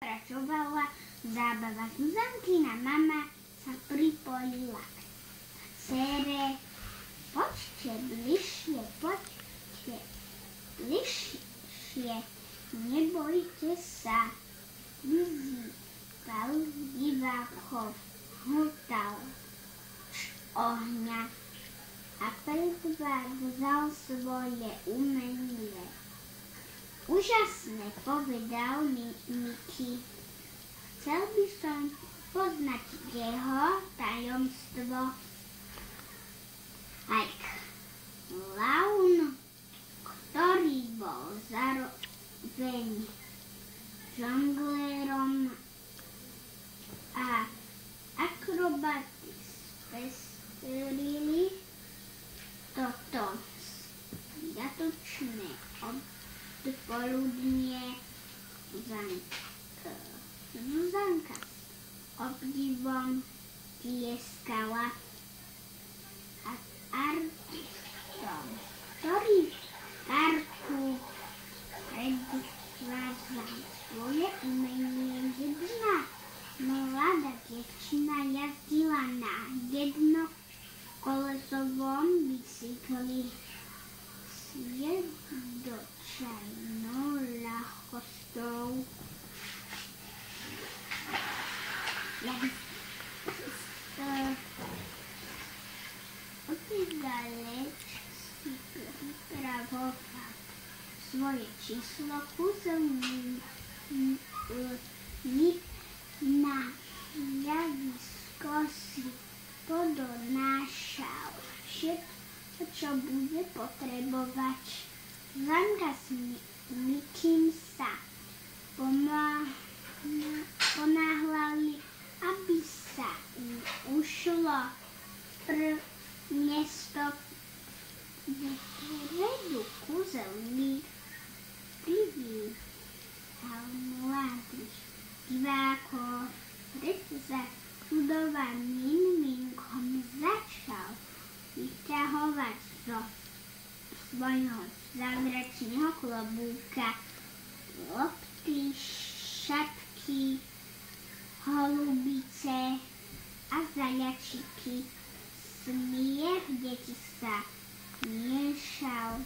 Pokračovala zábava. Zuzankina mama sa pripojila k dcére. Poďte bližšie, nebojte sa, vyzýval divákov, hltal ohňa a predvádzal svoje umenie. Úžasné, povedal Mickey. Chcel by som poznať jeho tajomstvo. Aj klaun, ktorý bol zároveň žonglérom a akrobaty spestrili toto sviatočné odpoludnie. Zuzanka s obdivom tlieskala a artistom, ktorý kartu predvádzal svoje umenie. Jedna mladá dievčina jazdila na jednokolesovom bicykli s nedočajnou ľahkosťou. Otec si pripravoval svoje číslo, kúzelník na javisko si podonášal všetko, čo bude potrebovať. Zuzanka s Mickeym sa ponáhľali, aby sa im ušlo miesto. Vpredu kúzelník privítal mladých divákov. Pred začudovaným Minkom začal vyťahovať zo svojho zázračného klobúka lopty, šatky, holubice a zajačiky. Smiech detí sa miešal